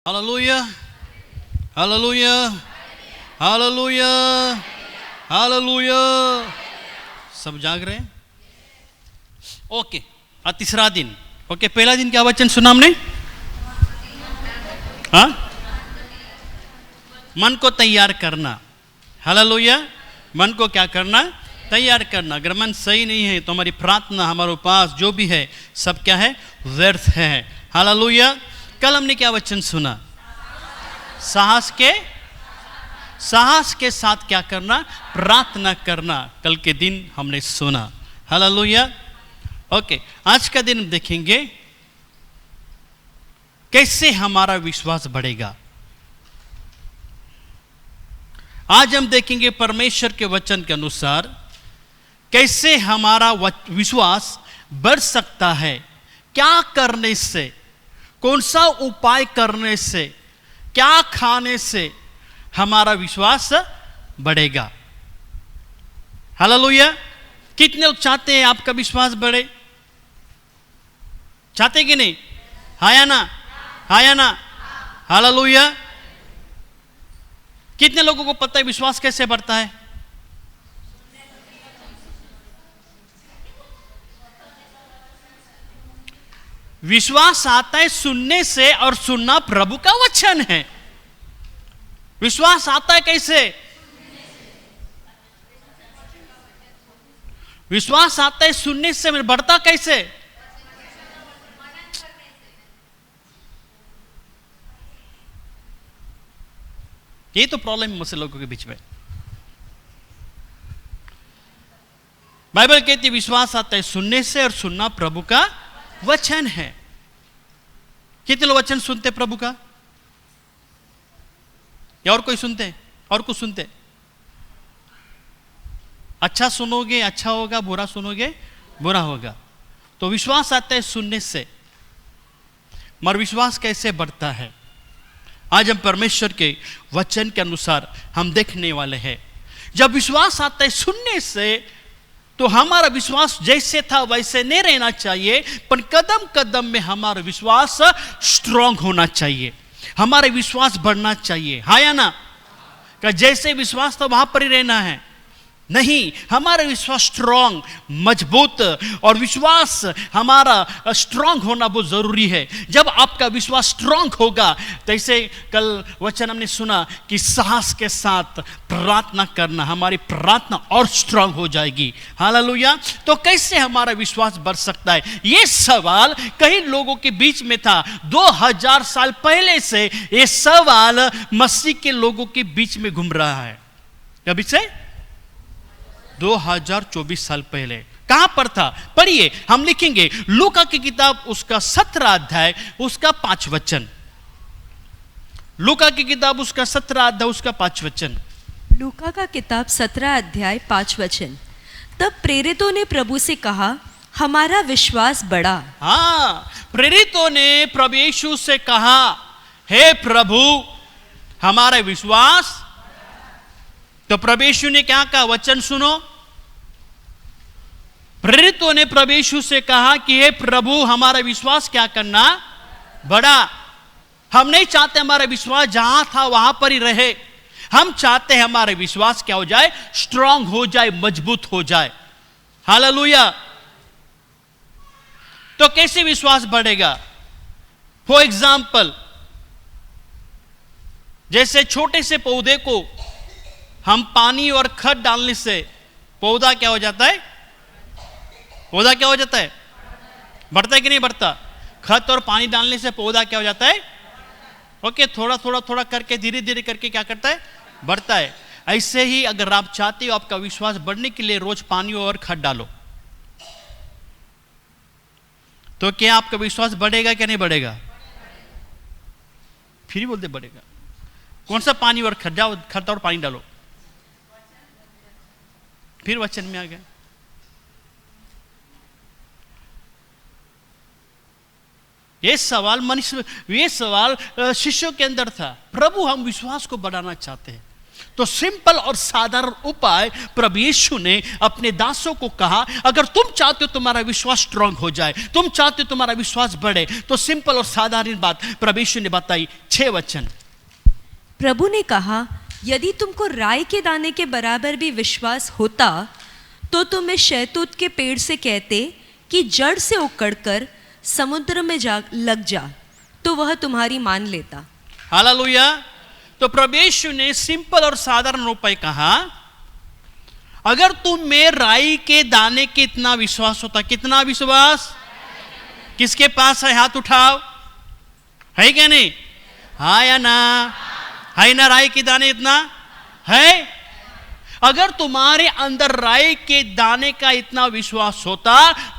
Hallelujah, hallelujah, hallelujah, hallelujah. सब जाग रहे हैं? ओके, तीसरा दिन। ओके, पहला दिन क्या वचन सुना हमने? हाँ, मन को तैयार करना। हालेलुया, मन को क्या करना? तैयार करना। अगर मन सही नहीं है तो हमारी प्रार्थना, हमारे उपास जो भी है सब क्या है? व्यर्थ है। हालेलुया। कल हमने क्या वचन सुना? साहस के साथ क्या करना? प्रार्थना करना। कल के दिन हमने सुना। हालेलुया। ओके, आज का दिन देखेंगे कैसे हमारा विश्वास बढ़ेगा। आज हम देखेंगे परमेश्वर के वचन के अनुसार कैसे हमारा विश्वास बढ़ सकता है, क्या करने से, कौन सा उपाय करने से, क्या खाने से हमारा विश्वास बढ़ेगा। हालेलुया। कितने लोग चाहते हैं आपका विश्वास बढ़े? चाहते कि नहीं? हाँ या ना? हाँ या ना? हालेलुया। कितने लोगों को पता है विश्वास कैसे बढ़ता है? विश्वास आता है सुनने से, और सुनना प्रभु का वचन है। विश्वास आता है कैसे? विश्वास आता है सुनने से। बढ़ता कैसे? ये तो प्रॉब्लम है मुझसे लोगों के बीच में। बाइबल कहती है विश्वास आता है सुनने से, और सुनना प्रभु का वचन है। कितने लोग वचन सुनते प्रभु का? या और कोई सुनते? और कुछ सुनते? अच्छा सुनोगे अच्छा होगा, बुरा सुनोगे बुरा होगा। तो विश्वास आता है सुनने से। मगर विश्वास कैसे बढ़ता है? आज हम परमेश्वर के वचन के अनुसार हम देखने वाले हैं। जब विश्वास आता है सुनने से, तो हमारा विश्वास जैसे था वैसे नहीं रहना चाहिए, पर कदम कदम में हमारा विश्वास स्ट्रांग होना चाहिए, हमारा विश्वास बढ़ना चाहिए। हाँ या ना? कि जैसे विश्वास था वहां पर ही रहना है? नहीं, हमारा विश्वास स्ट्रांग, मजबूत, और विश्वास हमारा स्ट्रांग होना बहुत जरूरी है। जब आपका विश्वास स्ट्रांग होगा, जैसे कल वचन हमने सुना कि साहस के साथ प्रार्थना करना, हमारी प्रार्थना और स्ट्रांग हो जाएगी। हालेलुया। तो कैसे हमारा विश्वास बढ़ सकता है? ये सवाल कई लोगों के बीच में था। 2000 साल पहले से ये सवाल मसीह के लोगों के बीच में घूम रहा है। कभी से 2024 साल पहले कहां पर था? पढ़िए, हम लिखेंगे लूका की किताब उसका 17 अध्याय उसका 5 वचन। लूका की किताब उसका 17 अध्याय उसका 5 वचन। लूका का किताब 17 अध्याय 5 वचन। तब प्रेरितों ने प्रभु से कहा, हमारा विश्वास बढ़ा। हाँ, प्रेरितों ने प्रभु यीशु से कहा, हे प्रभु हमारा विश्वास। तो प्रभु यीशु ने क्या कहा? वचन सुनो। प्रेरितों ने प्रभु यीशु से कहा कि हे प्रभु हमारा विश्वास क्या करना? बढ़ा। हम नहीं चाहते हमारा विश्वास जहां था वहां पर ही रहे। हम चाहते हैं हमारा विश्वास क्या हो जाए? स्ट्रांग हो जाए, मजबूत हो जाए। हालेलुया। तो कैसे विश्वास बढ़ेगा? फॉर एग्जाम्पल, जैसे छोटे से पौधे को हम पानी और खाद डालने से पौधा क्या हो जाता है? पौधा क्या हो जाता है? बढ़ता है कि नहीं बढ़ता? खाद और पानी डालने से पौधा क्या हो जाता है? ओके, थोड़ा थोड़ा थोड़ा करके, धीरे धीरे करके क्या करता है? बढ़ता है। ऐसे ही अगर आप चाहते हो आपका विश्वास बढ़ने के लिए रोज पानी और खाद डालो, तो क्या आपका विश्वास बढ़ेगा क्या नहीं बढ़ेगा? फिर ही बोलते बढ़ेगा। कौन सा पानी और खाद और पानी डालो? फिर वचन में आ गया। ये सवाल शिष्यों के अंदर था। प्रभु हम विश्वास को बढ़ाना चाहते हैं, तो सिंपल और साधारण उपाय प्रभु यीशु ने अपने दासों को कहा, अगर तुम चाहते हो तुम्हारा विश्वास स्ट्रांग हो जाए, तुम चाहते हो तुम्हारा विश्वास बढ़े, तो सिंपल और साधारण बात प्रभु यीशु ने बताई। 6 वचन। प्रभु ने कहा, यदि तुमको राई के दाने के बराबर भी विश्वास होता तो तुम इस शहतूत के पेड़ से कहते कि जड़ से उखड़कर समुद्र में जा लग जा, तो वह तुम्हारी मान लेता। हालेलुया। तो प्रभु यीशु ने सिंपल और साधारण उपाय कहा, अगर तुम में राई के दाने के इतना विश्वास होता। कितना विश्वास? किसके पास है? हाथ उठाओ। है क्या नहीं? हाँ या ना? है ना? राई के दाने इतना है? अगर तुम्हारे अंदर राई के दाने का इतना विश्वास होता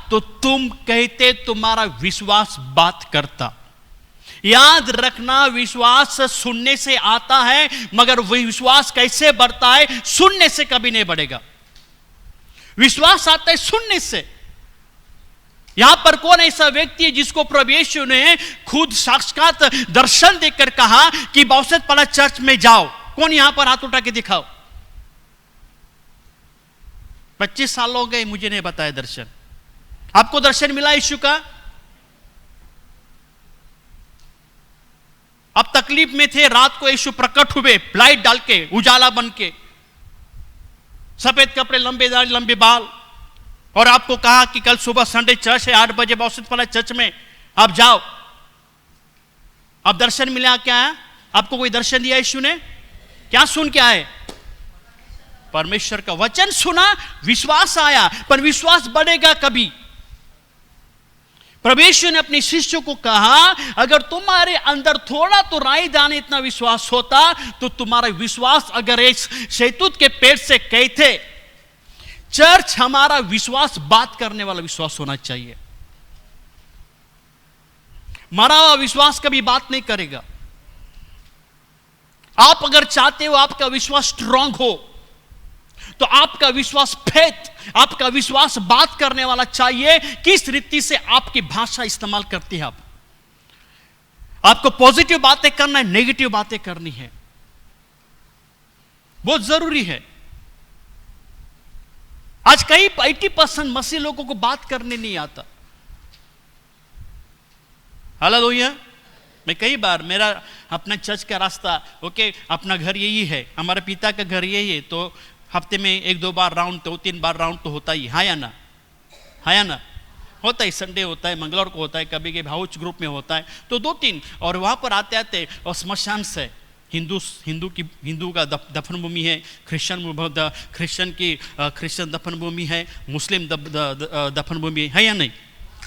तो तुम कहते तुम्हारा विश्वास बात करता। याद रखना, विश्वास सुनने से आता है, मगर वह विश्वास कैसे बढ़ता है? सुनने से कभी नहीं बढ़ेगा। विश्वास आता है सुनने से। यहां पर कौन ऐसा व्यक्ति है जिसको प्रभु यीशु ने खुद साक्षात दर्शन देकर कहा कि बौसतपाड़ा चर्च में जाओ? कौन यहां पर हाथ उठा के दिखाओ। 25 साल हो गए, मुझे नहीं बताया दर्शन। आपको दर्शन मिला यीशु का? अब तकलीफ में थे, रात को यीशु प्रकट हुए लाइट डाल के, उजाला बन के, सफेद कपड़े, लंबे दाढ़ी, लंबे बाल, और आपको कहा कि कल सुबह संडे चर्च है, 8 बजे बौसतपाड़ा चर्च में आप जाओ। अब दर्शन मिला क्या है? आपको कोई दर्शन दिया यीशु ने? क्या सुन के आए? परमेश्वर का वचन सुना, विश्वास आया। पर विश्वास बढ़ेगा कभी? प्रभु यीशु ने अपने शिष्यों को कहा, अगर तुम्हारे अंदर थोड़ा तो राई दाने इतना विश्वास होता तो तुम्हारा विश्वास, अगर इस शहतूत के पेड़ से कहते, चर्च हमारा विश्वास बात करने वाला विश्वास होना चाहिए। मरा हुआ विश्वास कभी बात नहीं करेगा। आप अगर चाहते हो आपका विश्वास स्ट्रांग हो तो आपका विश्वास फेथ, आपका विश्वास बात करने वाला चाहिए। किस रीति से आपकी भाषा इस्तेमाल करती है आप? आपको पॉजिटिव बातें करना है, नेगेटिव बातें करनी है, बहुत जरूरी है। आज कई 80% मसीह लोगों को बात करने नहीं आता। हालेलुया। मैं कई बार, मेरा अपना चर्च का रास्ता, ओके, अपना घर यही है, हमारे पिता का घर यही है, तो हफ्ते में 1-2 बार राउंड, 2-3 बार राउंड तो होता ही। हाँ या ना? हाँ या ना? होता है। संडे होता है, मंगलवार को होता है, कभी कभी हाउस ग्रुप में होता है, तो 2-3। और वहाँ पर आते आते और श्मशान से, हिंदू का दफन भूमि है, क्रिश्चियन की क्रिश्चियन दफन भूमि है, मुस्लिम दफन भूमि है या नहीं?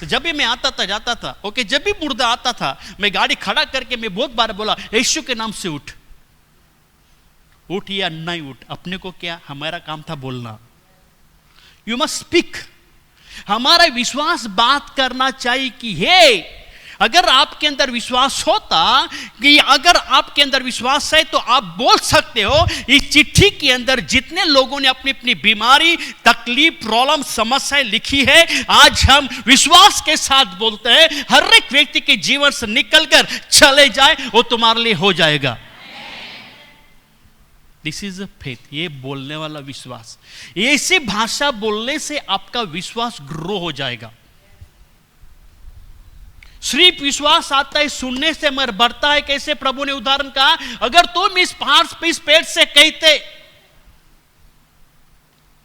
तो जब भी मैं आता था, जाता था, ओके, जब भी मुर्दा आता था, मैं गाड़ी खड़ा करके मैं बहुत बार बोला, यीशु के नाम से उठ या नहीं उठ, अपने को क्या, हमारा काम था बोलना। You must speak. हमारा विश्वास बात करना चाहिए कि हे, अगर आपके अंदर विश्वास होता, कि अगर आपके अंदर विश्वास है तो आप बोल सकते हो। इस चिट्ठी के अंदर जितने लोगों ने अपनी अपनी बीमारी, तकलीफ, प्रॉब्लम, समस्याएं लिखी है, आज हम विश्वास के साथ बोलते हैं, हर एक व्यक्ति के जीवन से निकलकर चले जाए, वो तुम्हारे लिए हो जाएगा। This is a faith. ये बोलने वाला विश्वास, ऐसी भाषा बोलने से आपका विश्वास ग्रो हो जाएगा। सिर्फ विश्वास आता है सुनने से, मगर बढ़ता है कैसे? प्रभु ने उदाहरण कहा, अगर तुम इस पहाड़ पे, इस पेड़ से कहते,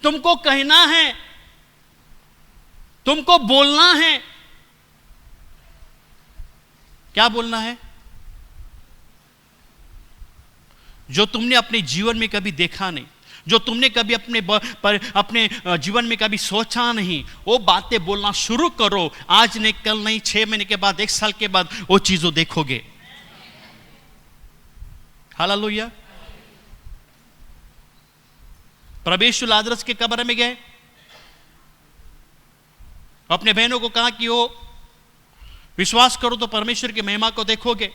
तुमको कहना है, तुमको बोलना है, क्या बोलना है? जो तुमने अपने जीवन में कभी देखा नहीं, जो तुमने कभी अपने जीवन में कभी सोचा नहीं, वो बातें बोलना शुरू करो। आज नहीं, कल नहीं, 6 महीने के बाद, 1 साल के बाद वो चीजों देखोगे। हालेलुया। प्रभु यीशु लाजरस के कब्र में गए, अपने बहनों को कहा कि वो विश्वास करो तो परमेश्वर की महिमा को देखोगे।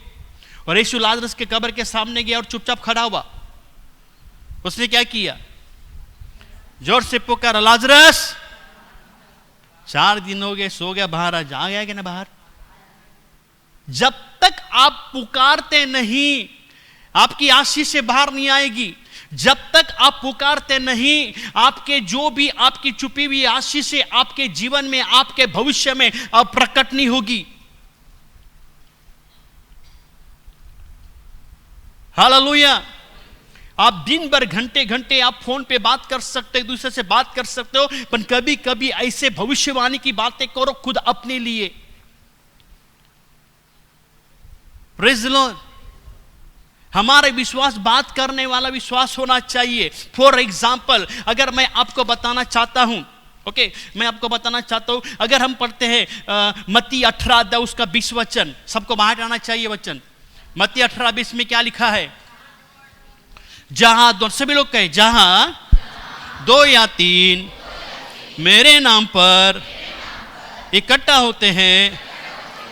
और यीशु लाजरस के कब्र के सामने गया और चुपचाप खड़ा हुआ। उसने क्या किया? जोर से पुकारा, लाजरस, 4 दिन हो गए, सो गया, बाहर आ गया कि ना बाहर? जब तक आप पुकारते नहीं, आपकी आशीष से बाहर नहीं आएगी। जब तक आप पुकारते नहीं, आपके जो भी आपकी छुपी हुई आशीषें आपके जीवन में, आपके भविष्य में अब प्रकट नहीं होगी। हालेलुया। आप दिन भर घंटे घंटे आप फोन पे बात कर सकते हो, दूसरे से बात कर सकते हो, पर कभी कभी ऐसे भविष्यवाणी की बातें करो खुद अपने लिए। Praise the Lord. हमारे विश्वास बात करने वाला विश्वास होना चाहिए। फॉर एग्जाम्पल, अगर मैं आपको बताना चाहता हूं, मैं आपको बताना चाहता हूं, अगर हम पढ़ते हैं मत्ती 18 अध्याय उसका 20 वचन, सबको बाहर आना चाहिए वचन। मत्ती 18:20 में क्या लिखा है? जहां दो, सभी लोग कहे, जहां 2 या 3 मेरे नाम पर इकट्ठा होते हैं,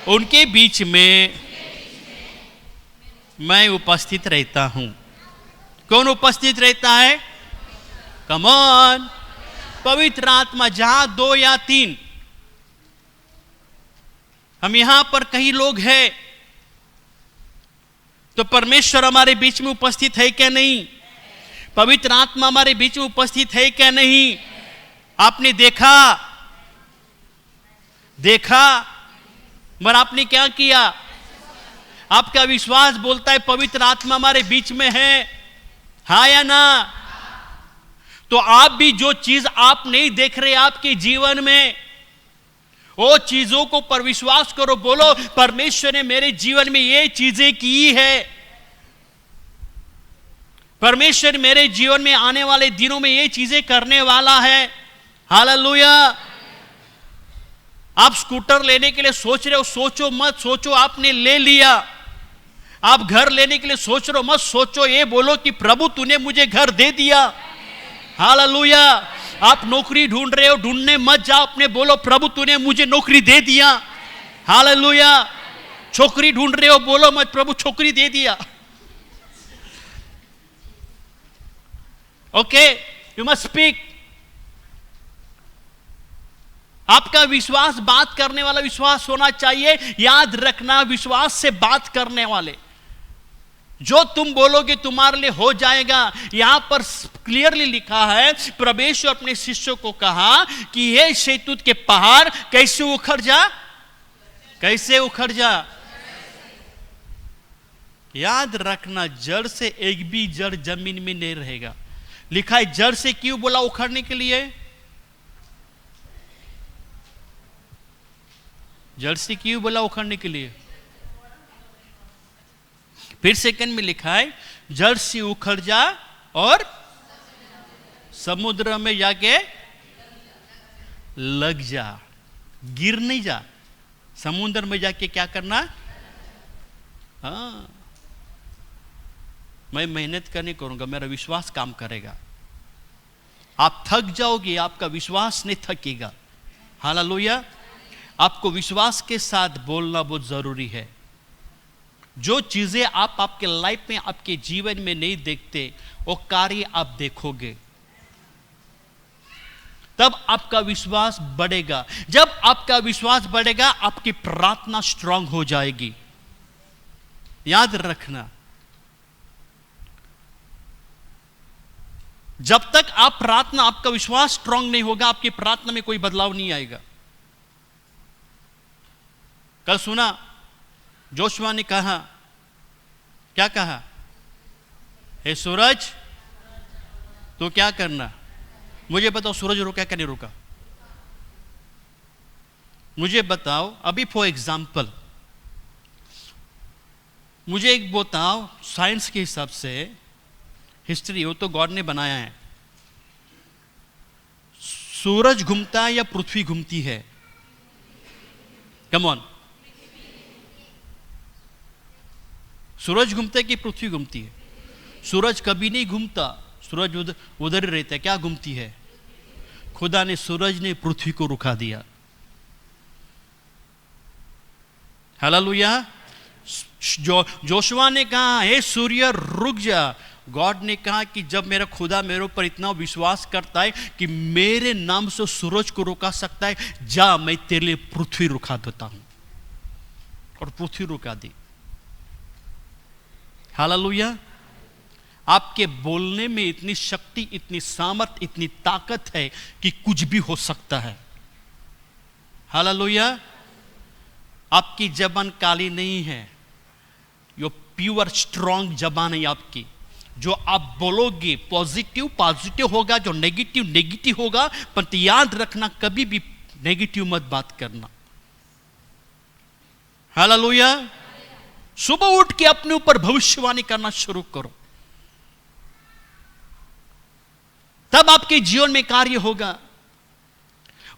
उनके बीच में मैं उपस्थित रहता हूं। कौन उपस्थित रहता है? कम ऑन, पवित्र आत्मा। जहां 2 या 3, हम यहां पर कई लोग हैं, तो परमेश्वर हमारे बीच में उपस्थित है क्या नहीं? पवित्र आत्मा हमारे बीच में उपस्थित है क्या नहीं? आपने देखा मगर आपने क्या किया? आपका विश्वास बोलता है पवित्र आत्मा हमारे बीच में है, हाँ या ना? तो आप भी जो चीज आप नहीं देख रहे आपके जीवन में, वो चीजों को पर विश्वास करो। बोलो, परमेश्वर ने मेरे जीवन में ये चीजें की है, परमेश्वर मेरे जीवन में आने वाले दिनों में ये चीजें करने वाला है। हालेलुया। आप स्कूटर लेने के लिए सोच रहे हो, सोचो मत, सोचो आपने ले लिया। आप घर लेने के लिए सोच रहे हो, मत सोचो, ये बोलो कि प्रभु तूने मुझे घर दे दिया। हालेलुया। आप नौकरी ढूंढ रहे हो, ढूंढने मत जाओ, अपने बोलो प्रभु तूने मुझे नौकरी दे दिया। हालेलुया। छोकरी ढूंढ रहे हो, बोलो मत प्रभु छोकरी दे दिया। Okay, you must speak. आपका विश्वास बात करने वाला विश्वास होना चाहिए। याद रखना, विश्वास से बात करने वाले, जो तुम बोलोगे तुम्हारे लिए हो जाएगा। यहां पर क्लियरली लिखा है, परमेश्वर अपने शिष्यों को कहा कि ये शैतूत के पहाड़ कैसे उखड़ जा, कैसे उखड़ जा। याद रखना, जड़ से एक भी जड़ जमीन में नहीं रहेगा। लिखा है जड़ से क्यों बोला उखड़ने के लिए? जड़ से क्यों बोला उखड़ने के लिए? फिर सेकंड में लिखा है जड़ से उखड़ जा और समुद्र में जाके लग जा। गिर नहीं जा, समुद्र में जाके क्या करना? हाँ, मैं मेहनत करने करूंगा, मेरा विश्वास काम करेगा। आप थक जाओगे, आपका विश्वास नहीं थकेगा। हालेलुया। आपको विश्वास के साथ बोलना बहुत जरूरी है। जो चीजें आप आपके लाइफ में, आपके जीवन में नहीं देखते, वो कार्य आप देखोगे, तब आपका विश्वास बढ़ेगा। जब आपका विश्वास बढ़ेगा, आपकी प्रार्थना स्ट्रांग हो जाएगी। याद रखना, जब तक आप प्रार्थना, आपका विश्वास स्ट्रांग नहीं होगा, आपकी प्रार्थना में कोई बदलाव नहीं आएगा। कल सुना जोशुआ ने कहा, क्या कहा? हे सूरज तो क्या करना? मुझे बताओ, सूरज रुका क्या नहीं रुका? मुझे बताओ। अभी फॉर एग्जाम्पल मुझे एक बताओ, साइंस के हिसाब से, हिस्ट्री वो तो गॉड ने बनाया है, सूरज घूमता है या पृथ्वी घूमती है? कम ऑन, सूरज घूमता है कि पृथ्वी घूमती है? सूरज कभी नहीं घूमता, सूरज उधर ही रहता है। क्या घूमती है? खुदा ने, सूरज ने पृथ्वी को रुका दिया। हालेलुया। जोशुआ ने कहा, हे सूर्य रुक जा। गॉड ने कहा कि जब मेरा खुदा मेरे ऊपर इतना विश्वास करता है कि मेरे नाम से सूरज को रुका सकता है, जा मैं तेरे लिए पृथ्वी रुका देता हूं। और पृथ्वी रुका दी। हालेलुया। आपके बोलने में इतनी शक्ति, इतनी सामर्थ, इतनी ताकत है कि कुछ भी हो सकता है। हालेलुया। आपकी जबान काली नहीं है, यो प्योर स्ट्रांग जबान है आपकी। जो आप बोलोगे पॉजिटिव पॉजिटिव होगा, जो नेगेटिव नेगेटिव होगा। पर याद रखना, कभी भी नेगेटिव मत बात करना। हालेलुया। सुबह उठ के अपने ऊपर भविष्यवाणी करना शुरू करो, तब आपके जीवन में कार्य होगा।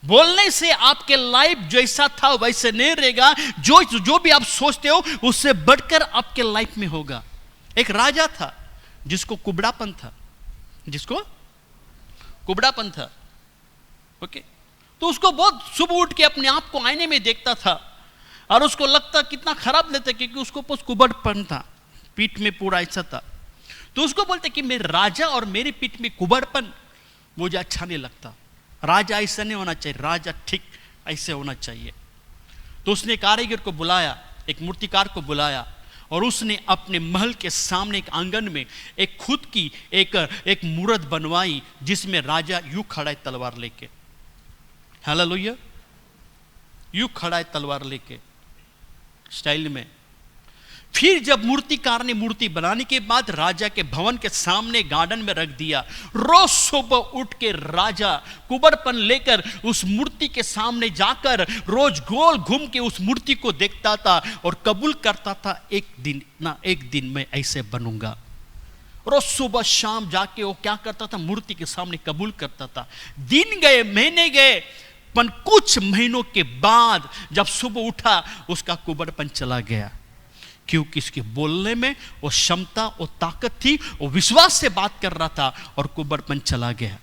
बोलने से आपके लाइफ जैसा था वैसे नहीं रहेगा। जो भी आप सोचते हो उससे बढ़कर आपके लाइफ में होगा। एक राजा था जिसको कुबड़ापन था, ओके। तो उसको बहुत सुबह उठ के अपने आप को आईने में देखता था और उसको लगता कितना खराब लगता, क्योंकि उसको कुबड़पन था, पीठ में पूरा ऐसा था। तो उसको बोलते कि मेरे राजा और मेरी पीठ में कुबड़पन मुझे अच्छा नहीं लगता। राजा ऐसा नहीं होना चाहिए, राजा ठीक ऐसे होना चाहिए। तो उसने कारीगर को बुलाया, एक मूर्तिकार को बुलाया, और उसने अपने महल के सामने एक आंगन में एक खुद की एक मूर्त बनवाई, जिसमें राजा यूं खड़ा है तलवार लेके। हालेलुया। यूं खड़ा है तलवार लेके स्टाइल में। फिर जब मूर्तिकार ने मूर्ति बनाने के बाद राजा के भवन के सामने गार्डन में रख दिया। रोज सुबह उठ के राजा कुबड़पन लेकर उस मूर्ति के सामने जाकर रोज गोल घूम के उस मूर्ति को देखता था और कबूल करता था, एक दिन मैं ऐसे बनूंगा। रोज सुबह शाम जाके वो क्या करता था, मूर्ति के सामने कबूल करता था। दिन गए, महीने गए, पर कुछ महीनों के बाद जब सुबह उठा उसका कुबड़पन चला गया, क्योंकि इसके बोलने में वो क्षमता, वो ताकत थी, वो विश्वास से बात कर रहा था और कुबड़पन चला गया।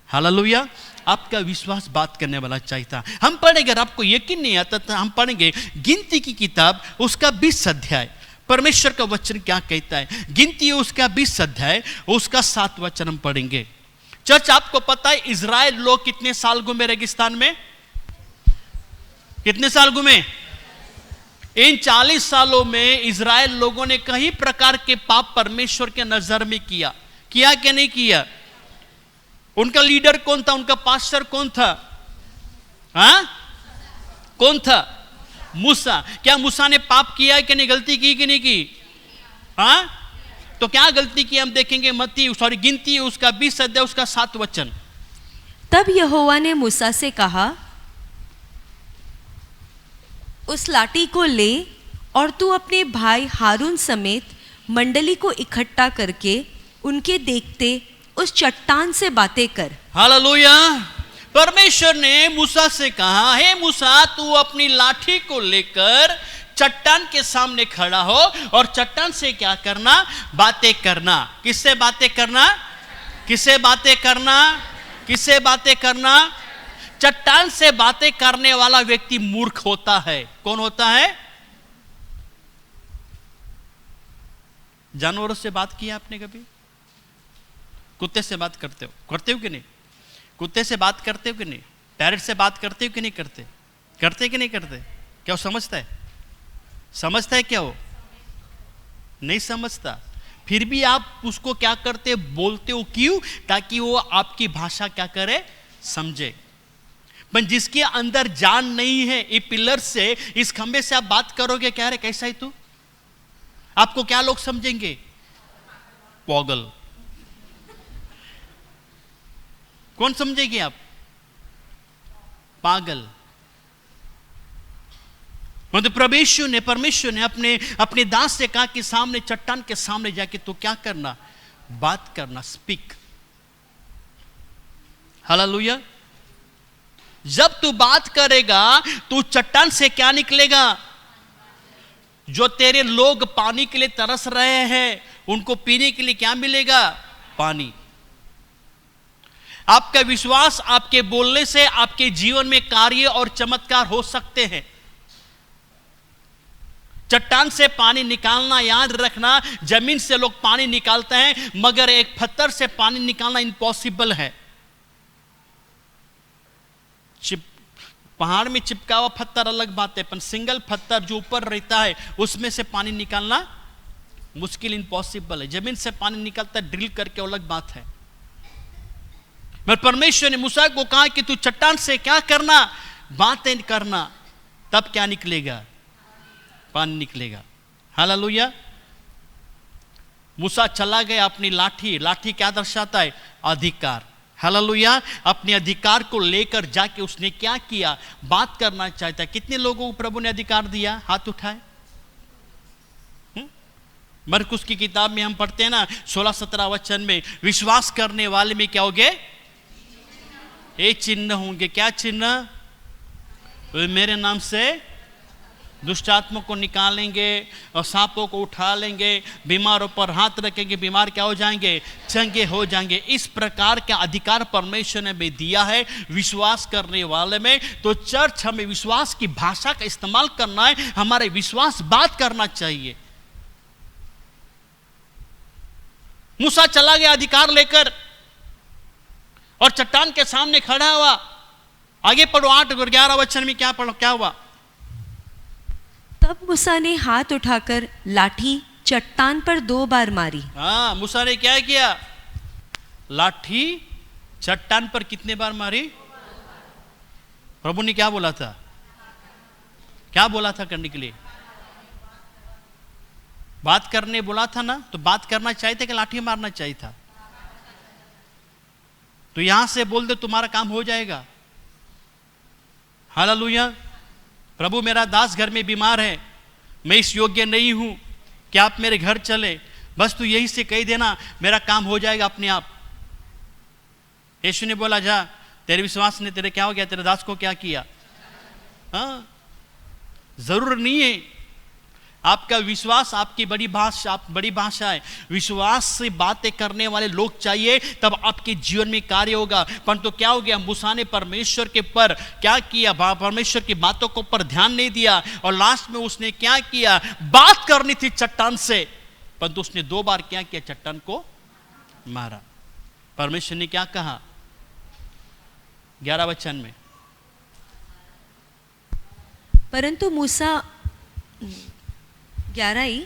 हालेलुया। आपका विश्वास बात करने वाला चाहिए था। हम पढ़ेंगे, अगर आपको यकीन नहीं आता तो हम पढ़ेंगे गिनती की किताब उसका 20 अध्याय। परमेश्वर का वचन क्या कहता है? गिनती उसका 20 अध्याय उसका 7 वचन हम पढ़ेंगे। चर्च, आपको पता है इजराइल लोग कितने साल घूमे रेगिस्तान में? कितने साल घूमे? इन 40 सालों में इजराइल लोगों ने कई प्रकार के पाप परमेश्वर के नजर में किया कि नहीं किया? उनका लीडर कौन था? उनका पास्टर कौन था? कौन था? मूसा। क्या मूसा ने पाप किया कि नहीं? गलती की कि नहीं की? तो क्या गलती की हम देखेंगे। गिनती उसका 20 अध्याय उसका 7 वचन। तब यहोवा ने मूसा से कहा, उस लाठी को ले और तू अपने भाई हारून समेत मंडली को इकट्ठा करके उनके देखते उस चट्टान से बातें कर। हालेलुया। परमेश्वर ने मूसा से कहा, हे मूसा, तू अपनी लाठी को लेकर चट्टान के सामने खड़ा हो और चट्टान से क्या करना? बातें करना। किससे बातें करना? किससे बातें करना? किससे बातें करना? चट्टान से बातें करने वाला व्यक्ति मूर्ख होता है। कौन होता है? जानवरों से बात किया आपने कभी? कुत्ते से बात करते हो कि नहीं? कुत्ते से बात करते हो कि नहीं? पैरट से बात करते हो कि नहीं करते? करते कि नहीं करते? क्या वो समझता है? समझता है क्या? वो नहीं समझता। फिर भी आप उसको क्या करते? बोलते हो। क्यों? ताकि वो आपकी भाषा क्या करे? समझे। पर जिसके अंदर जान नहीं है, ये पिलर से, इस खंबे से आप बात करोगे, क्या रे कैसा है तू? आपको क्या लोग समझेंगे? पागल। कौन समझेगी आप? पागल। मतलब परमेश्वर ने अपने दास से कहा कि सामने चट्टान के सामने जाके तो क्या करना? बात करना, स्पीक। हालेलुया। जब तू बात करेगा तो चट्टान से क्या निकलेगा? जो तेरे लोग पानी के लिए तरस रहे हैं उनको पीने के लिए क्या मिलेगा? पानी। आपका विश्वास आपके बोलने से आपके जीवन में कार्य और चमत्कार हो सकते हैं। चट्टान से पानी निकालना, याद रखना, जमीन से लोग पानी निकालते हैं, मगर एक पत्थर से पानी निकालना इम्पॉसिबल है। पहाड़ में चिपका हुआ पत्थर अलग बात है, पर सिंगल पत्थर जो ऊपर रहता है उसमें से पानी निकालना मुश्किल इम्पॉसिबल है। जमीन से पानी निकलता है ड्रिल करके, अलग बात है। मगर परमेश्वर ने मूसा को कहा कि तू चट्टान से क्या करना, बातें करना, तब क्या निकलेगा, पानी निकलेगा। हालेलुया। मूसा चला गया अपनी लाठी, लाठी क्या दर्शाता है, अधिकार। हालेलुया। अपने अधिकार को लेकर जाके उसने क्या किया, बात करना चाहता है। कितने लोगों को प्रभु ने अधिकार दिया, हाथ उठाए। मरकुस की किताब में हम पढ़ते हैं ना 16-17 वचन में, विश्वास करने वाले में क्या होंगे, ये चिन्ह होंगे। क्या चिन्ह, वे मेरे नाम से दुष्ट आत्मा को निकालेंगे और सांपों को उठा लेंगे, बीमारों पर हाथ रखेंगे, बीमार क्या हो जाएंगे, चंगे हो जाएंगे। इस प्रकार का अधिकार परमेश्वर ने भी दिया है विश्वास करने वाले में। तो चर्च हमें विश्वास की भाषा का इस्तेमाल करना है, हमारे विश्वास बात करना चाहिए। मूसा चला गया अधिकार लेकर और चट्टान के सामने खड़ा हुआ। आगे पढ़ो 8 और 11 वचन में क्या पढ़ो, क्या हुआ। तब मूसा ने हाथ उठाकर लाठी चट्टान पर 2 बार मारी। हाँ, मूसा ने क्या किया, लाठी चट्टान पर कितने बार मारी। प्रभु ने क्या बोला था, क्या बोला था करने के लिए, बात करने बोला था ना। तो बात करना चाहिए था कि लाठी मारना चाहिए था। तो यहां से बोल दे तुम्हारा काम हो जाएगा। हालेलुया। प्रभु मेरा दास घर में बीमार है, मैं इस योग्य नहीं हूं कि आप मेरे घर चले, बस तू यही से कह देना, मेरा काम हो जाएगा अपने आप। यीशु ने बोला जा, तेरे विश्वास ने तेरे क्या हो गया, तेरे दास को क्या किया। हाँ, जरूर नहीं है आपका विश्वास, आपकी बड़ी भाषा, आप बड़ी भाषा है। विश्वास से बातें करने वाले लोग चाहिए, तब आपके जीवन में कार्य होगा। परंतु तो क्या हो गया, मूसा ने परमेश्वर के पर क्या किया, परमेश्वर की बातों को पर ध्यान नहीं दिया और लास्ट में उसने क्या किया, बात करनी थी चट्टान से, परंतु उसने 2 बार क्या किया, चट्टान को मारा। परमेश्वर ने क्या कहा 11 वचन में, परंतु मूसा 11 ही,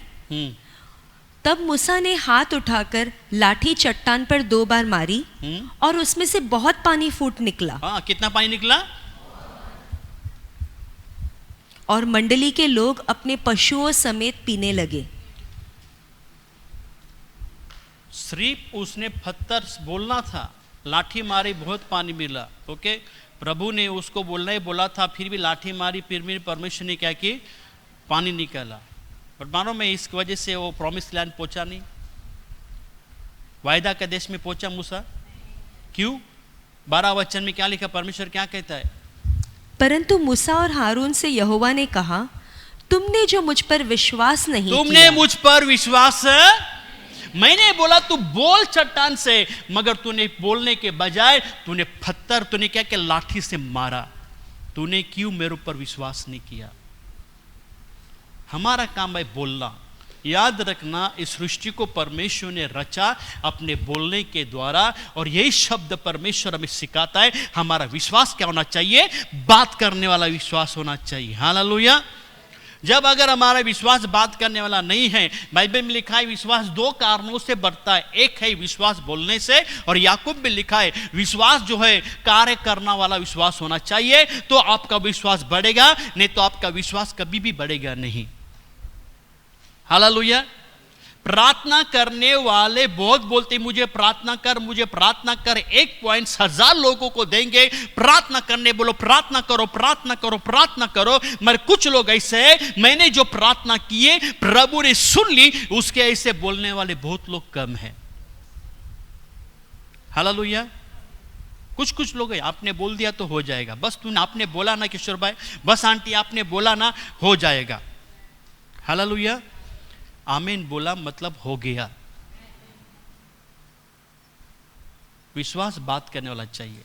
तब मूसा ने हाथ उठाकर लाठी चट्टान पर 2 बार मारी और उसमें से बहुत पानी फूट निकला। हाँ, कितना पानी निकला, और मंडली के लोग अपने पशुओं समेत पीने लगे। सिर्फ उसने पत्थर बोलना था, लाठी मारी बहुत पानी मिला। ओके, प्रभु ने उसको बोलना ही बोला था, फिर भी लाठी मारी, फिर भी परमेश्वर ने क्या की, पानी निकाला। और मानो में इस वजह से वो प्रॉमिस लैंड पहुंचा नहीं, वायदा के देश में पहुंचा मूसा। क्यों, 12 वचन में क्या लिखा, परमेश्वर क्या कहता है, परंतु मूसा और हारून से यहोवा ने कहा, तुमने जो मुझ पर विश्वास नहीं तुमने किया, मुझ पर विश्वास, मैंने बोला तू बोल चट्टान से, मगर तूने बोलने के बजाय तूने पत्थर, तूने क्या किया, लाठी से मारा। तूने क्यों मेरे ऊपर विश्वास नहीं किया। हमारा काम है बोलना। याद रखना, इस सृष्टि को परमेश्वर ने रचा अपने बोलने के द्वारा, और यही शब्द परमेश्वर हमें सिखाता है हमारा विश्वास क्या होना चाहिए, बात करने वाला विश्वास होना चाहिए। हालेलुया। जब अगर हमारा विश्वास बात करने वाला नहीं है, बाइबल में लिखा है विश्वास 2 कारणों से बढ़ता है। एक है विश्वास बोलने से, और याकूब में लिखा है विश्वास जो है कार्य करना वाला विश्वास होना चाहिए, तो आपका विश्वास बढ़ेगा, नहीं तो आपका विश्वास कभी भी बढ़ेगा नहीं। हालेलुया। प्रार्थना करने वाले बहुत बोलते मुझे प्रार्थना कर, मुझे प्रार्थना कर। 1 पॉइंट 1000 लोगों को देंगे, प्रार्थना करने बोलो, प्रार्थना करो, प्रार्थना करो, प्रार्थना करो। मगर कुछ लोग ऐसे हैं, मैंने जो प्रार्थना किए प्रभु ने सुन ली, उसके ऐसे बोलने वाले बहुत लोग कम हैं। हालेलुया। कुछ लोग हैं, आपने बोल दिया तो हो जाएगा, बस तूने आपने बोला ना किशोर भाई, बस आंटी आपने बोला ना, हो जाएगा। हालेलुया। आमीन बोला मतलब हो गया। विश्वास बात करने वाला चाहिए।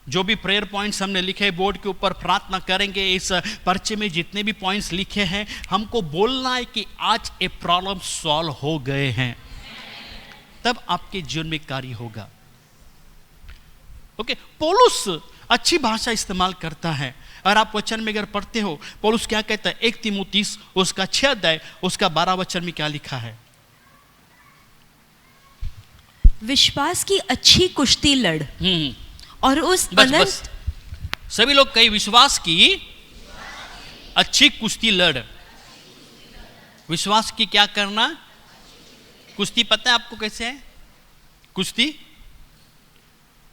जो भी प्रेयर पॉइंट्स हमने लिखे बोर्ड के ऊपर, प्रार्थना करेंगे, इस पर्चे में जितने भी पॉइंट्स लिखे हैं, हमको बोलना है कि आज ये प्रॉब्लम सॉल्व हो गए हैं, तब आपके जीवन में कार्य होगा। ओके, पौलुस अच्छी भाषा इस्तेमाल करता है। और आप वचन में अगर पढ़ते हो, पौलुस क्या कहता है, 1 तीमुथियुस उसका 6 अध्याय उसका 12 वचन में क्या लिखा है? विश्वास की अच्छी कुश्ती लड़ और उस बस सभी लोग कई, विश्वास की अच्छी कुश्ती लड़। विश्वास की क्या करना? कुश्ती पता है आपको कैसे है? कुश्ती,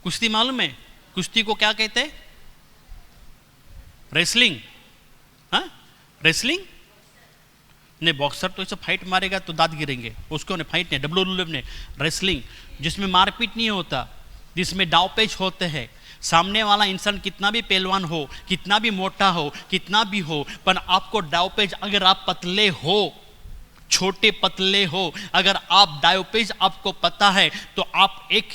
कुश्ती मालूम है? कुश्ती को क्या कहते हैं? रेसलिंग। हाँ, रेसलिंग ने बॉक्सर तो ऐसे फाइट मारेगा तो दांत गिरेंगे, उसको ने फाइट ने WWE ने रेसलिंग, जिसमें मारपीट नहीं होता, जिसमें दावपेच होते हैं। सामने वाला इंसान कितना भी पहलवान हो, कितना भी मोटा हो, कितना भी हो, पर आपको दावपेच, अगर आप पतले हो, छोटे पतले हो, अगर आप दावपेच आपको पता है तो आप एक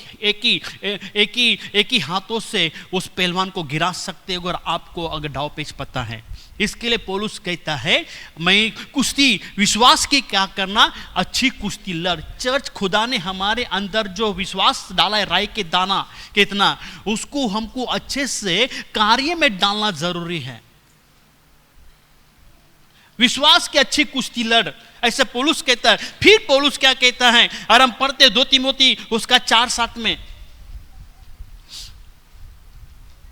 ही हाथों से उस पहलवान को गिरा सकते हो, अगर आपको अगर दावपेच पता है। इसके लिए पौलुस कहता है, मैं कुश्ती विश्वास की क्या करना, अच्छी कुश्ती लड़। चर्च, खुदा ने हमारे अंदर जो विश्वास डाला है, राई के दाना कितना, उसको हमको अच्छे से कार्य में डालना जरूरी है। विश्वास की अच्छी कुश्ती लड़, ऐसे पौलुस कहता है। फिर पौलुस क्या कहता है, और हम पढ़ते 2 तीमुथी उसका 4:7 में,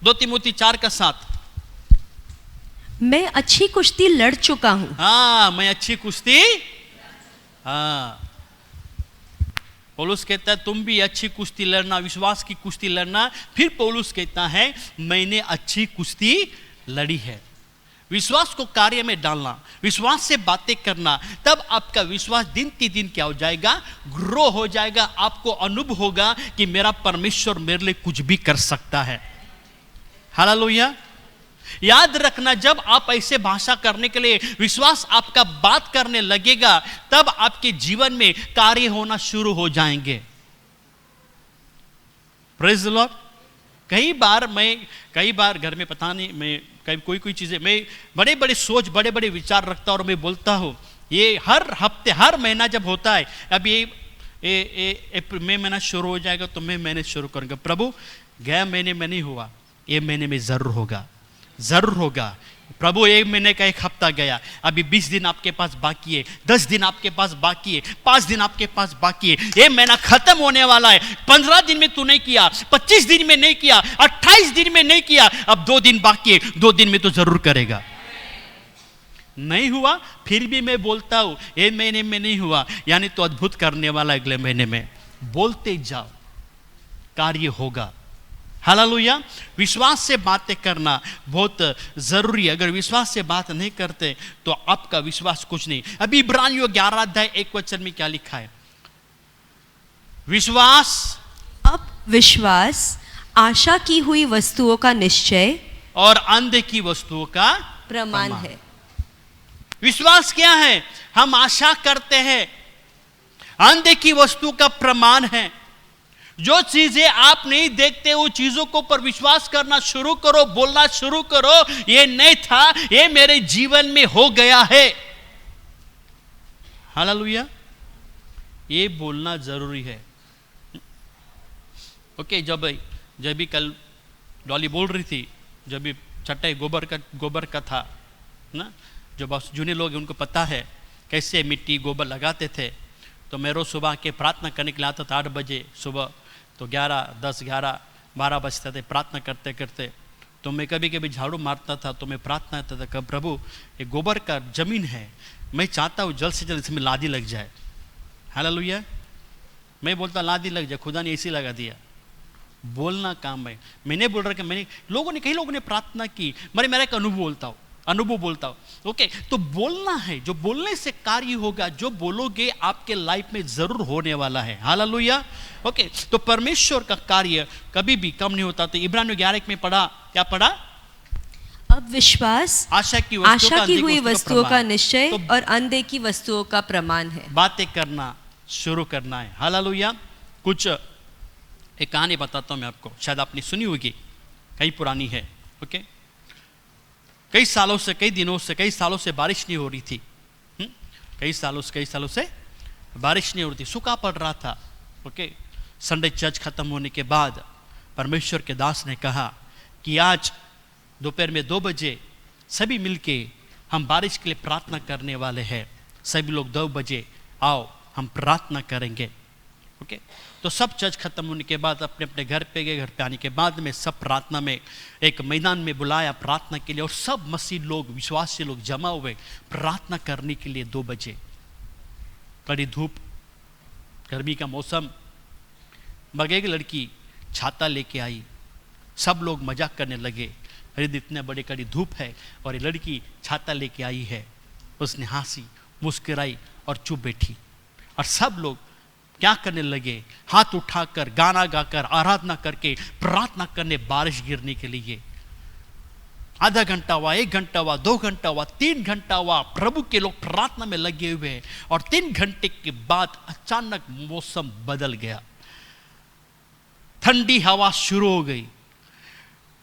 2 तीमुथी 4:7, मैं अच्छी कुश्ती लड़ चुका हूं। हाँ, मैं अच्छी कुश्ती, हाँ, पौलुस कहता है तुम भी अच्छी कुश्ती लड़ना, विश्वास की कुश्ती लड़ना। फिर पौलुस कहता है मैंने अच्छी कुश्ती लड़ी है। विश्वास को कार्य में डालना, विश्वास से बातें करना, तब आपका विश्वास दिन दिन क्या हो जाएगा, ग्रो हो जाएगा। आपको अनुभव होगा कि मेरा परमेश्वर मेरे लिए कुछ भी कर सकता है। हालेलुया। याद रखना, जब आप ऐसे भाषा करने के लिए विश्वास आपका बात करने लगेगा, तब आपके जीवन में कार्य होना शुरू हो जाएंगे। Praise the Lord. कई बार घर में पता नहीं, मैं कोई चीजें, मैं बड़े बड़े सोच, बड़े बड़े विचार रखता हूं और मैं बोलता हूं, ये हर हफ्ते, हर महीना जब होता है, अब ये मई महीना शुरू हो जाएगा तो मैं महीने शुरू करूंगा, प्रभु गया महीने में नहीं हुआ, ये महीने में जरूर होगा, जरूर होगा। प्रभु एक महीने का 1 हफ्ता गया, अभी 20 दिन आपके पास बाकी है, 10 दिन आपके पास बाकी है, 5 दिन आपके पास बाकी है, ये महीना खत्म होने वाला है। 15 दिन में तू नहीं किया, 25 दिन में नहीं किया, 28 दिन में नहीं किया, अब 2 दिन बाकी है, 2 दिन में तो जरूर करेगा। नहीं हुआ फिर भी मैं बोलता हूं, ये महीने में नहीं हुआ, यानी तो अद्भुत करने वाला अगले महीने में। बोलते जाओ, कार्य होगा। हालेलुया। विश्वास से बातें करना बहुत जरूरी है। अगर विश्वास से बात नहीं करते तो आपका विश्वास कुछ नहीं। अभी इब्रानियों 11 अध्याय 1 वचन में क्या लिखा है? विश्वास, अब विश्वास आशा की हुई वस्तुओं का निश्चय और अनदेखी वस्तुओं का प्रमाण है। विश्वास क्या है? हम आशा करते हैं, अनदेखी वस्तु का प्रमाण है। जो चीजें आप नहीं देखते, वो चीजों को पर विश्वास करना शुरू करो, बोलना शुरू करो, ये नहीं था, ये मेरे जीवन में हो गया है। हालेलुया। ये बोलना जरूरी है। ओके, जब भी कल डॉली बोल रही थी, जब भी चटाई गोबर का था ना, जो बस जूने लोग उनको पता है कैसे मिट्टी गोबर लगाते थे। तो मैं रोज सुबह के प्रार्थना करने के लिए आता था 8 बजे सुबह, तो 11, 10, 11, 12 बजते थे प्रार्थना करते करते। तो मैं कभी कभी झाड़ू मारता था, तो मैं प्रार्थना करता था, प्रभु ये गोबर का जमीन है, मैं चाहता हूँ जल्द से जल्द इसमें लादी लग जाए। हालेलुया। मैं बोलता लादी लग जाए, खुदा ने इसी लगा दिया। बोलना काम है। मैंने बोल रहा कि कई लोगों ने प्रार्थना की, मेरा एक अनुभव बोलता हूँ। ओके, तो बोलना है, जो बोलने से कार्य होगा, जो बोलोगे आपके लाइफ में जरूर होने वाला है। हालेलुया। ओके, तो परमेश्वर का कार्य कभी भी कम नहीं होता। तो इब्रानियों 11 में पढ़ा, क्या पढ़ा? अब विश्वास आशा की हुई वस्तुओं का निश्चय और अनदेखी वस्तुओं का प्रमाण है। बातें करना शुरू करना है। हालेलुया। कुछ एक कहानी बताता हूं मैं आपको, शायद आपने सुनी होगी, कई पुरानी है। ओके, कई सालों से बारिश नहीं हो रही थी। कई सालों से बारिश नहीं हो रही थी, सूखा पड़ रहा था। ओके, संडे चर्च खत्म होने के बाद परमेश्वर के दास ने कहा कि आज दोपहर में 2 बजे सभी मिलके हम बारिश के लिए प्रार्थना करने वाले हैं। सभी लोग 2 बजे आओ, हम प्रार्थना करेंगे। ओके, तो सब चर्च खत्म होने के बाद अपने अपने घर पे गए। घर पे आने के बाद में सब प्रार्थना में एक मैदान में बुलाया प्रार्थना के लिए, और सब मसीह लोग, विश्वासी लोग जमा हुए प्रार्थना करने के लिए। 2 बजे कड़ी धूप, गर्मी का मौसम, मगर एक लड़की छाता लेके आई। सब लोग मजाक करने लगे, अरे इतने बड़े कड़ी धूप है और ये लड़की छाता लेके आई है। उसने हंसी, मुस्कुराई और चुप बैठी। और सब लोग क्या करने लगे, हाथ उठाकर, गाना गाकर, आराधना करके प्रार्थना करने बारिश गिरने के लिए। आधा घंटा हुआ, 1 घंटा हुआ, 2 घंटा हुआ, 3 घंटा हुआ, प्रभु के लोग प्रार्थना में लगे हुए हैं। और 3 घंटे के बाद अचानक मौसम बदल गया, ठंडी हवा शुरू हो गई।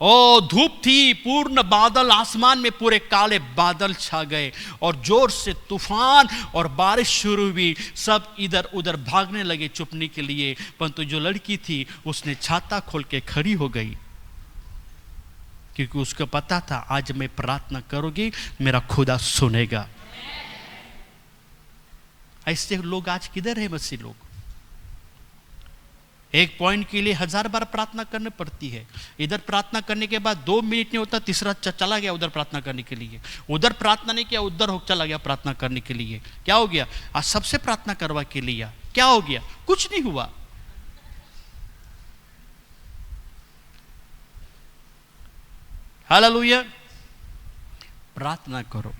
ओ धूप थी, पूर्ण बादल, आसमान में पूरे काले बादल छा गए और जोर से तूफान और बारिश शुरू हुई। सब इधर उधर भागने लगे छुपने के लिए, परंतु जो लड़की थी उसने छाता खोल के खड़ी हो गई, क्योंकि उसको पता था आज मैं प्रार्थना करूंगी, मेरा खुदा सुनेगा। ऐसे लोग आज किधर है मसीह लोग? एक पॉइंट के लिए 1000 बार प्रार्थना करनी पड़ती है। इधर प्रार्थना करने के बाद 2 मिनट नहीं होता, तीसरा चला गया उधर प्रार्थना करने के लिए। उधर प्रार्थना नहीं किया, उधर चला गया प्रार्थना करने के लिए। क्या हो गया? आज सबसे प्रार्थना करवा के लिया, क्या हो गया? कुछ नहीं हुआ। हालेलुया। प्रार्थना करो,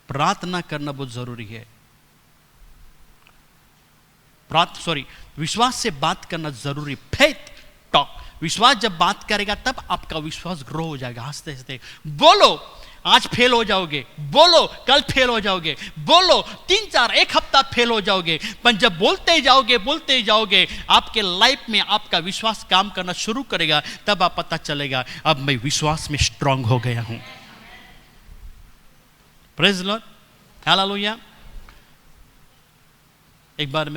प्रार्थना करना बहुत जरूरी है। विश्वास से बात करना जरूरी। फेथ टॉक, विश्वास जब बात करेगा तब आपका विश्वास ग्रो हो जाएगा। हंसते हंसते बोलो, आज फेल हो जाओगे, बोलो कल फेल हो जाओगे, बोलो 3-4 1 हफ्ता फेल हो जाओगे, पर जब बोलते जाओगे आपके लाइफ में आपका विश्वास काम करना शुरू करेगा। तब आप पता चलेगा अब मैं विश्वास में स्ट्रांग हो गया हूं। Praise Lord, hallelujah. एक बार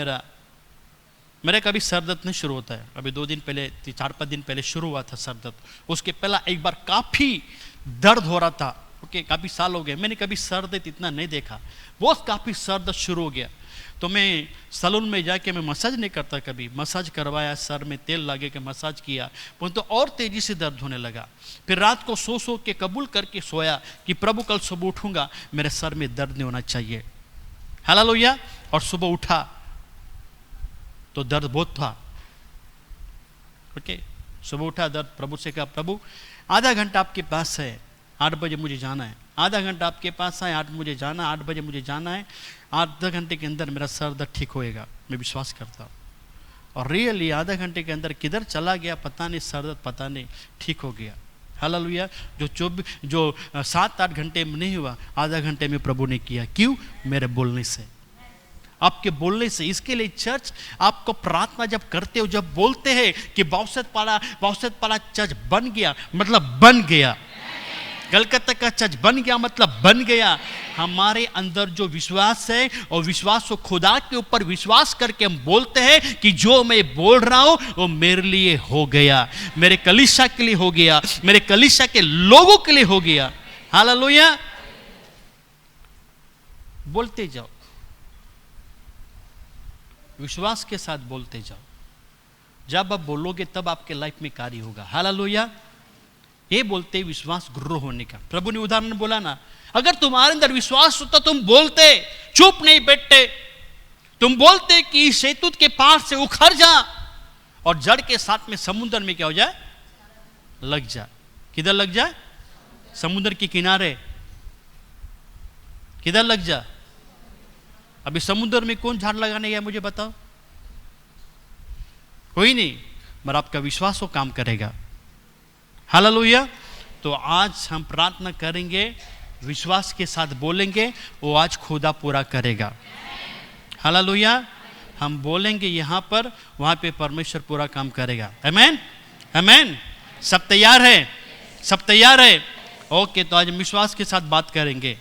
मेरे कभी सर दर्द नहीं शुरू होता है। अभी 2 दिन पहले, 4-5 दिन पहले शुरू हुआ था सर दर्द। उसके पहला एक बार काफी दर्द हो रहा था। ओके, काफी साल हो गए, मैंने कभी सर दर्द इतना नहीं देखा। बहुत काफी सर दर्द शुरू हो गया, तो मैं सैलून में जाके मैं मसाज नहीं करता, कभी मसाज करवाया, सर में तेल लगे के मसाज किया, परंतु और तेजी से दर्द होने लगा। फिर रात को सो के कबूल करके सोया कि प्रभु कल सुबह उठूंगा, मेरे सर में दर्द नहीं होना चाहिए। हालेलुया। और सुबह उठा तो दर्द बहुत था। ओके, सुबह उठा, दर्द, प्रभु से कहा, प्रभु आधा घंटा आपके पास है, 8 बजे मुझे जाना है। आधा घंटा आपके पास है, 8 बजे मुझे जाना है। आधा घंटे के अंदर मेरा सर दर्द ठीक होएगा, मैं विश्वास करता हूँ। और रियली आधा घंटे के अंदर किधर चला गया पता नहीं, सर दर्द पता नहीं, ठीक हो गया। हालेलुया। जो 7-8 घंटे में नहीं हुआ, आधा घंटे में प्रभु ने किया। क्यों? मेरे बोलने से, आपके बोलने से। इसके लिए चर्च आपको प्रार्थना जब करते हो, जब बोलते हैं कि बाउसतपाड़ा चर्च बन गया, मतलब बन गया। कलकत्ता का चर्च बन गया मतलब बन गया। हमारे अंदर जो विश्वास है, और विश्वास को खुदा के ऊपर विश्वास करके हम बोलते हैं कि जो मैं बोल रहा हूं वो मेरे लिए हो गया, मेरे कलीसिया के लिए हो गया, मेरे कलीसिया के लोगों के लिए हो गया। हालेलुया। बोलते जाओ, विश्वास के साथ बोलते जाओ। जब आप बोलोगे तब आपके लाइफ में कार्य होगा। हालेलुया। ये बोलते विश्वास ग्रो होने का। प्रभु ने उदाहरण बोला ना, अगर तुम्हारे अंदर विश्वास होता तुम बोलते, चुप नहीं बैठते, तुम बोलते कि शैतूत के पार से उखड़ जा, और जड़ के साथ में समुद्र में क्या हो जाए? लग जा। किधर लग जाए? समुद्र के किनारे। किधर लग जा? अभी समुद्र में कौन झाड़ लगाने गया मुझे बताओ? कोई नहीं, मगर आपका विश्वास वो काम करेगा। हालेलुया। तो आज हम प्रार्थना करेंगे, विश्वास के साथ बोलेंगे, वो आज खुदा पूरा करेगा। हालेलुया। हम बोलेंगे यहाँ पर, वहाँ पे परमेश्वर पूरा काम करेगा। आमीन, आमीन। सब तैयार है? सब तैयार है? ओके, तो आज हम विश्वास के साथ बात करेंगे।